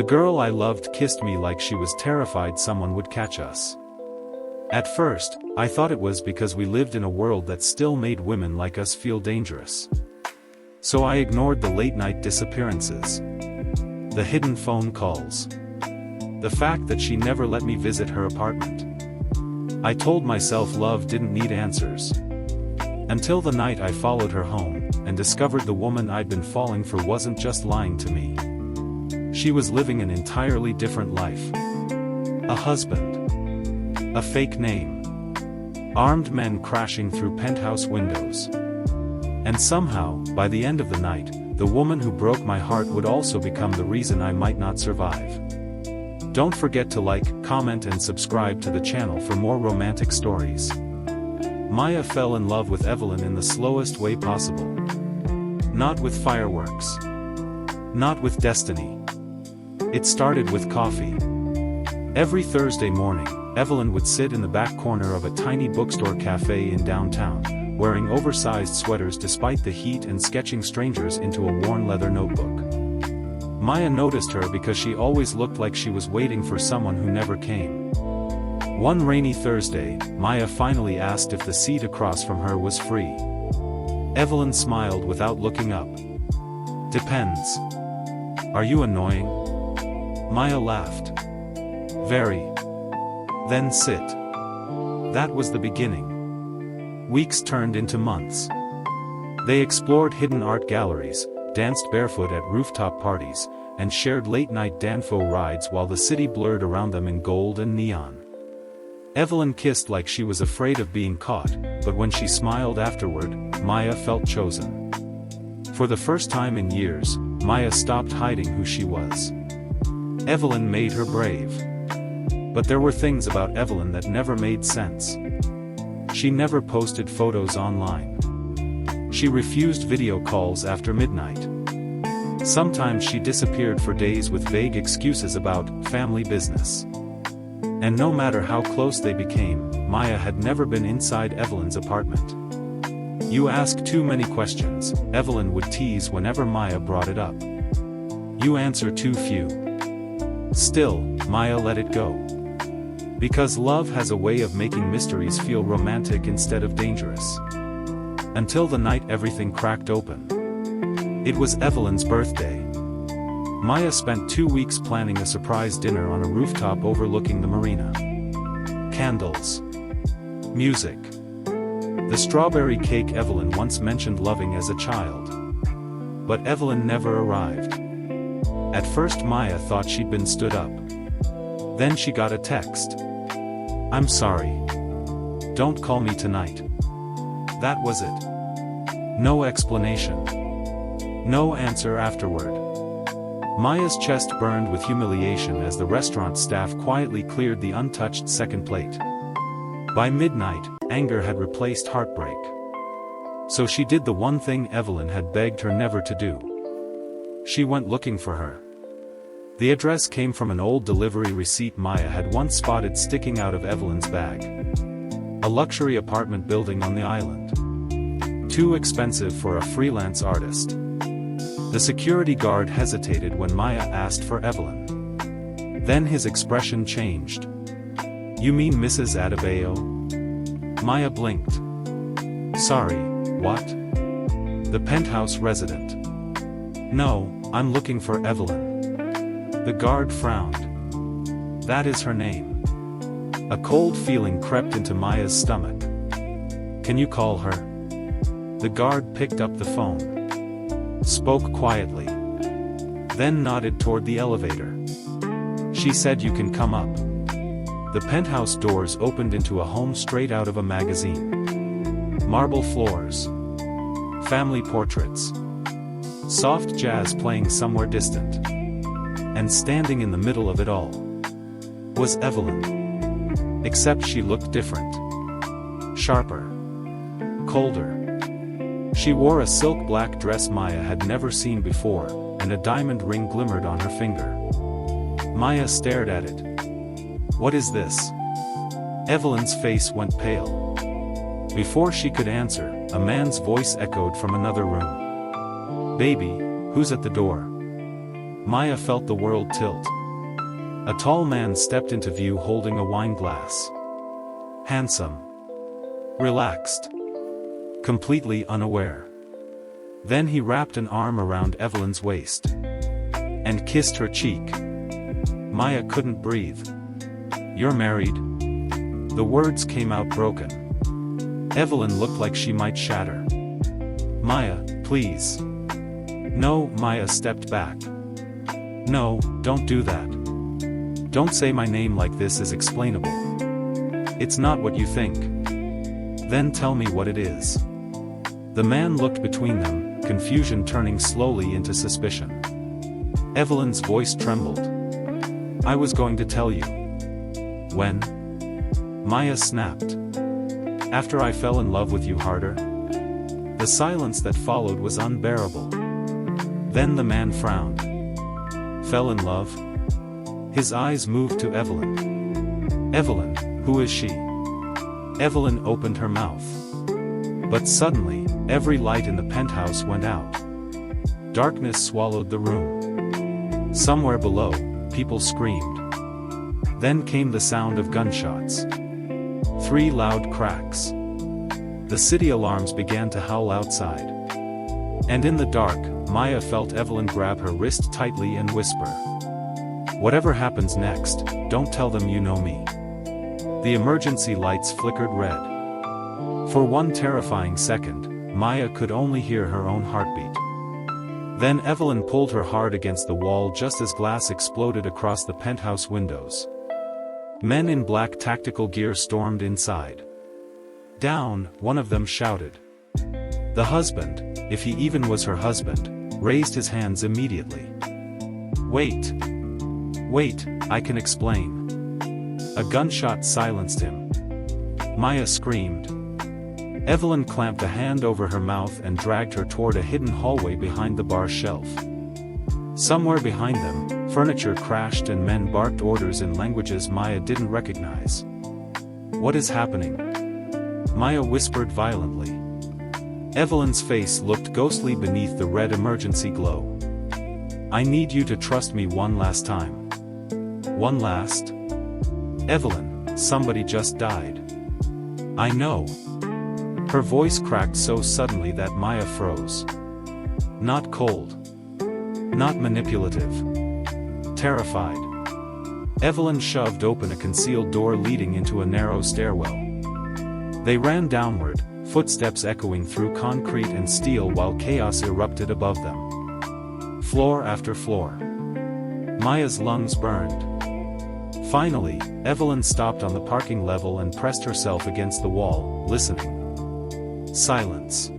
The girl I loved kissed me like she was terrified someone would catch us. At first, I thought it was because we lived in a world that still made women like us feel dangerous. So I ignored the late-night disappearances, the hidden phone calls, the fact that she never let me visit her apartment. I told myself love didn't need answers. Until the night I followed her home, and discovered the woman I'd been falling for wasn't just lying to me. She was living an entirely different life. A husband. A fake name. Armed men crashing through penthouse windows. And somehow, by the end of the night, the woman who broke my heart would also become the reason I might not survive. Don't forget to like, comment and subscribe to the channel for more romantic stories. Maya fell in love with Evelyn in the slowest way possible. Not with fireworks. Not with destiny. It started with coffee. Every Thursday morning, Evelyn would sit in the back corner of a tiny bookstore cafe in downtown, wearing oversized sweaters despite the heat and sketching strangers into a worn leather notebook. Maya noticed her because she always looked like she was waiting for someone who never came. One rainy Thursday, Maya finally asked if the seat across from her was free. Evelyn smiled without looking up. "Depends. Are you annoying?" Maya laughed. "Very." "Then sit." That was the beginning. Weeks turned into months. They explored hidden art galleries, danced barefoot at rooftop parties, and shared late-night danfo rides while the city blurred around them in gold and neon. Evelyn kissed like she was afraid of being caught, but when she smiled afterward, Maya felt chosen. For the first time in years, Maya stopped hiding who she was. Evelyn made her brave. But there were things about Evelyn that never made sense. She never posted photos online. She refused video calls after midnight. Sometimes she disappeared for days with vague excuses about family business. And no matter how close they became, Maya had never been inside Evelyn's apartment. "You ask too many questions," Evelyn would tease whenever Maya brought it up. "You answer too few." Still, Maya let it go. Because love has a way of making mysteries feel romantic instead of dangerous. Until the night everything cracked open. It was Evelyn's birthday. Maya spent 2 weeks planning a surprise dinner on a rooftop overlooking the marina. Candles. Music. The strawberry cake Evelyn once mentioned loving as a child. But Evelyn never arrived. At first Maya thought she'd been stood up. Then she got a text. "I'm sorry. Don't call me tonight." That was it. No explanation. No answer afterward. Maya's chest burned with humiliation as the restaurant staff quietly cleared the untouched second plate. By midnight, anger had replaced heartbreak. So she did the one thing Evelyn had begged her never to do. She went looking for her. The address came from an old delivery receipt Maya had once spotted sticking out of Evelyn's bag. A luxury apartment building on the island. Too expensive for a freelance artist. The security guard hesitated when Maya asked for Evelyn. Then his expression changed. "You mean Mrs. Adebayo?" Maya blinked. "Sorry, what?" "The penthouse resident." "No, I'm looking for Evelyn." The guard frowned. "That is her name." A cold feeling crept into Maya's stomach. "Can you call her?" The guard picked up the phone. Spoke quietly. Then nodded toward the elevator. "She said you can come up." The penthouse doors opened into a home straight out of a magazine. Marble floors. Family portraits. Soft jazz playing somewhere distant. And standing in the middle of it all was Evelyn. Except she looked different. Sharper. Colder. She wore a silk black dress Maya had never seen before, and a diamond ring glimmered on her finger. Maya stared at it. "What is this?" Evelyn's face went pale. Before she could answer, a man's voice echoed from another room. "Baby, who's at the door?" Maya felt the world tilt. A tall man stepped into view holding a wine glass. Handsome. Relaxed. Completely unaware. Then he wrapped an arm around Evelyn's waist. And kissed her cheek. Maya couldn't breathe. "You're married?" The words came out broken. Evelyn looked like she might shatter. "Maya, please." "No," Maya stepped back. "No, don't do that. Don't say my name like this is explainable. It's not what you think." "Then tell me what it is." The man looked between them, confusion turning slowly into suspicion. Evelyn's voice trembled. "I was going to tell you." "When?" Maya snapped. "After I fell in love with you harder." The silence that followed was unbearable. Then the man frowned. "Fell in love?" His eyes moved to Evelyn. "Evelyn, who is she?" Evelyn opened her mouth. But suddenly, every light in the penthouse went out. Darkness swallowed the room. Somewhere below, people screamed. Then came the sound of gunshots. 3 loud cracks. The city alarms began to howl outside. And in the dark, Maya felt Evelyn grab her wrist tightly and whisper, "Whatever happens next, don't tell them you know me." The emergency lights flickered red. For one terrifying second, Maya could only hear her own heartbeat. Then Evelyn pulled her hard against the wall just as glass exploded across the penthouse windows. Men in black tactical gear stormed inside. "Down," one of them shouted. The husband, if he even was her husband, raised his hands immediately. "Wait. Wait, I can explain." A gunshot silenced him. Maya screamed. Evelyn clamped a hand over her mouth and dragged her toward a hidden hallway behind the bar shelf. Somewhere behind them, furniture crashed and men barked orders in languages Maya didn't recognize. "What is happening?" Maya whispered violently. Evelyn's face looked ghostly beneath the red emergency glow. "I need you to trust me one last time." "One last?" "Evelyn, somebody just died." "I know." Her voice cracked so suddenly that Maya froze. Not cold. Not manipulative. Terrified. Evelyn shoved open a concealed door leading into a narrow stairwell. They ran downward, footsteps echoing through concrete and steel while chaos erupted above them. Floor after floor. Maya's lungs burned. Finally, Evelyn stopped on the parking level and pressed herself against the wall, listening. Silence.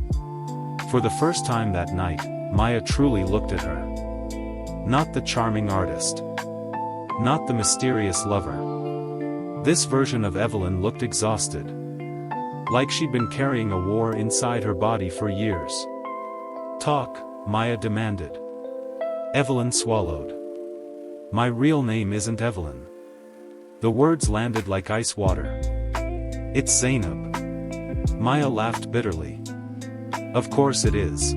For the first time that night, Maya truly looked at her. Not the charming artist. Not the mysterious lover. This version of Evelyn looked exhausted. Like she'd been carrying a war inside her body for years. "Talk," Maya demanded. Evelyn swallowed. "My real name isn't Evelyn." The words landed like ice water. "It's Zainab." Maya laughed bitterly. "Of course it is.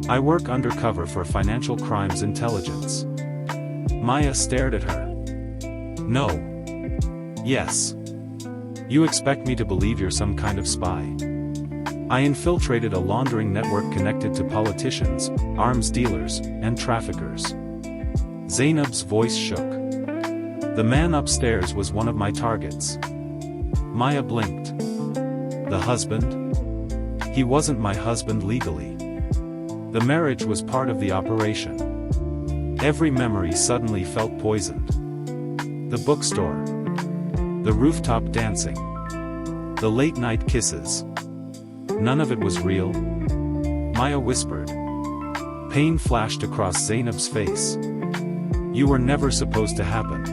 I work undercover for financial crimes intelligence." Maya stared at her. "No. Yes. You expect me to believe you're some kind of spy?" "I infiltrated a laundering network connected to politicians, arms dealers, and traffickers." Zainab's voice shook. "The man upstairs was one of my targets." Maya blinked. "The husband?" "He wasn't my husband legally. The marriage was part of the operation." Every memory suddenly felt poisoned. The bookstore. The rooftop dancing. The late-night kisses. None of it was real. Maya whispered. Pain flashed across Zainab's face. "You were never supposed to happen."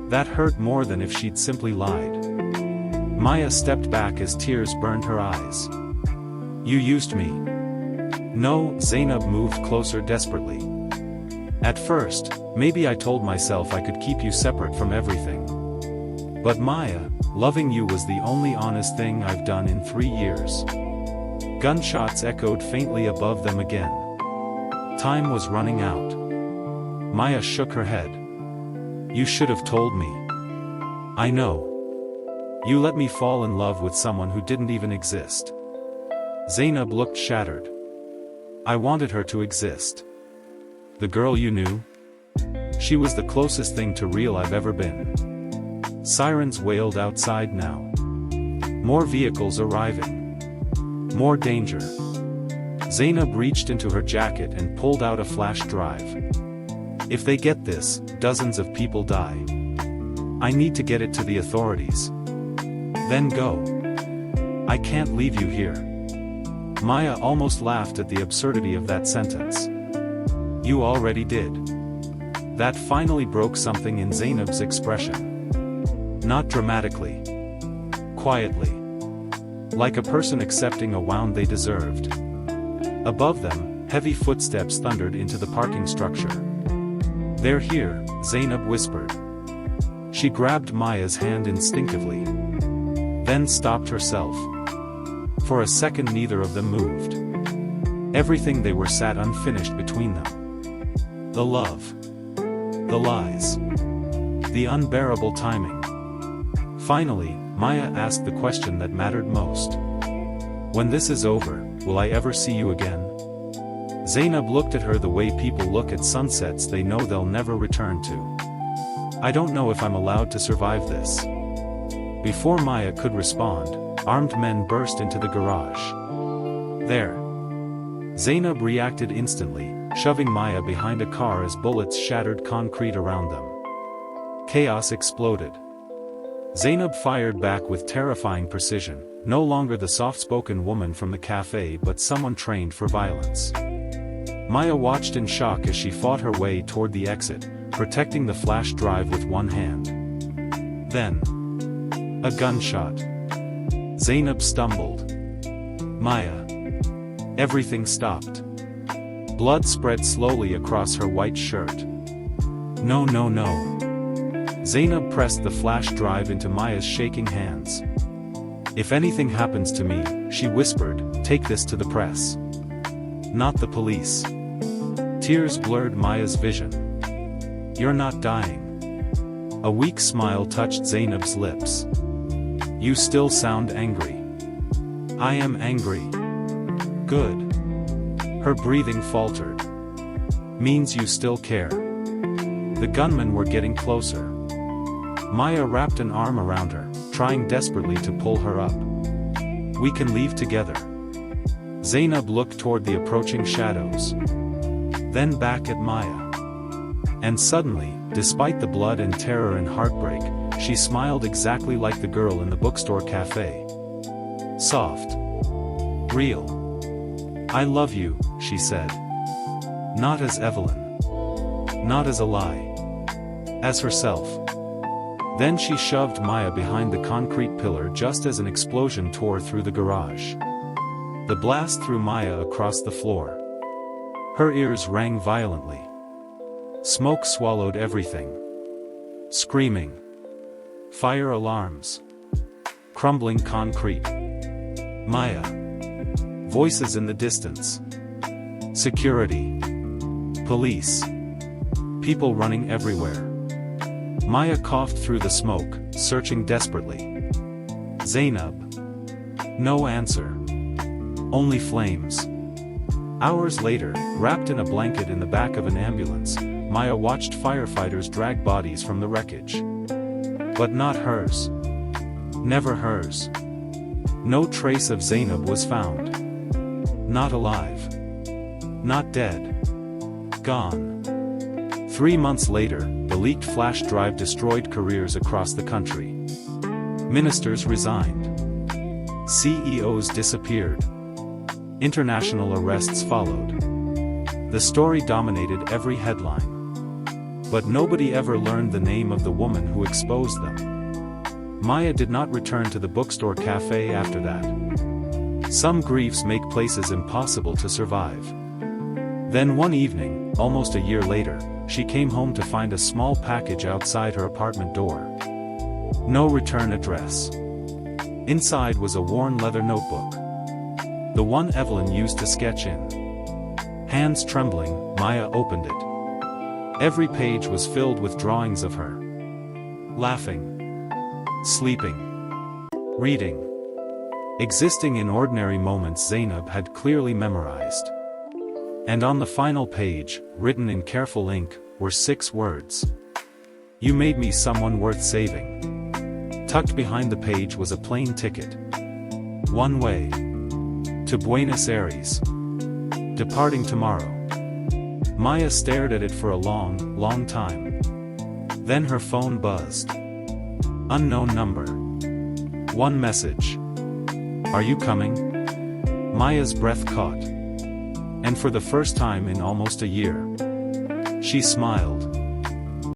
That hurt more than if she'd simply lied. Maya stepped back as tears burned her eyes. "You used me." "No," Zainab moved closer desperately. "At first, maybe I told myself I could keep you separate from everything. But Maya, loving you was the only honest thing I've done in 3 years." Gunshots echoed faintly above them again. Time was running out. Maya shook her head. You should have told me. I know. You let me fall in love with someone who didn't even exist. Zainab looked shattered. I wanted her to exist. The girl you knew? She was the closest thing to real I've ever been. Sirens wailed outside now. More vehicles arriving. More danger. Zainab reached into her jacket and pulled out a flash drive. If they get this, dozens of people die. I need to get it to the authorities. Then go. I can't leave you here. Maya almost laughed at the absurdity of that sentence. You already did. That finally broke something in Zainab's expression. Not dramatically. Quietly. Like a person accepting a wound they deserved. Above them, heavy footsteps thundered into the parking structure. They're here, Zainab whispered. She grabbed Maya's hand instinctively. Then stopped herself. For a second neither of them moved. Everything they were sat unfinished between them. The love. The lies. The unbearable timing. Finally, Maya asked the question that mattered most. When this is over, will I ever see you again? Zainab looked at her the way people look at sunsets they know they'll never return to. I don't know if I'm allowed to survive this. Before Maya could respond, armed men burst into the garage. There. Zainab reacted instantly, shoving Maya behind a car as bullets shattered concrete around them. Chaos exploded. Zainab fired back with terrifying precision, no longer the soft-spoken woman from the cafe but someone trained for violence. Maya watched in shock as she fought her way toward the exit, protecting the flash drive with one hand. Then. A gunshot. Zainab stumbled. Maya. Everything stopped. Blood spread slowly across her white shirt. No, no, no. Zainab pressed the flash drive into Maya's shaking hands. If anything happens to me, she whispered, take this to the press. Not the police. Tears blurred Maya's vision. You're not dying. A weak smile touched Zainab's lips. You still sound angry. I am angry. Good. Her breathing faltered. Means you still care. The gunmen were getting closer. Maya wrapped an arm around her, trying desperately to pull her up. We can leave together. Zainab looked toward the approaching shadows. Then back at Maya. And suddenly, despite the blood and terror and heartbreak, she smiled exactly like the girl in the bookstore cafe. Soft. Real. I love you, she said. Not as Evelyn. Not as a lie. As herself. Then she shoved Maya behind the concrete pillar just as an explosion tore through the garage. The blast threw Maya across the floor. Her ears rang violently. Smoke swallowed everything. Screaming. Fire alarms. Crumbling concrete. Maya. Voices in the distance. Security. Police. People running everywhere. Maya coughed through the smoke, searching desperately. Zainab. No answer. Only flames. Hours later, wrapped in a blanket in the back of an ambulance, Maya watched firefighters drag bodies from the wreckage. But not hers. Never hers. No trace of Zainab was found. Not alive. Not dead. Gone. 3 months later, the leaked flash drive destroyed careers across the country. Ministers resigned. CEOs disappeared. International arrests followed. The story dominated every headline. But nobody ever learned the name of the woman who exposed them. Maya did not return to the bookstore cafe after that. Some griefs make places impossible to survive. Then one evening, almost a year later, she came home to find a small package outside her apartment door. No return address. Inside was a worn leather notebook. The one Evelyn used to sketch in. Hands trembling, Maya opened it. Every page was filled with drawings of her. Laughing. Sleeping. Reading. Existing in ordinary moments Zainab had clearly memorized. And on the final page, written in careful ink, were 6 words. You made me someone worth saving. Tucked behind the page was a plane ticket. One way. To Buenos Aires. Departing tomorrow. Maya stared at it for a long, long time. Then her phone buzzed. Unknown number. One message. Are you coming? Maya's breath caught. And for the first time in almost a year, she smiled.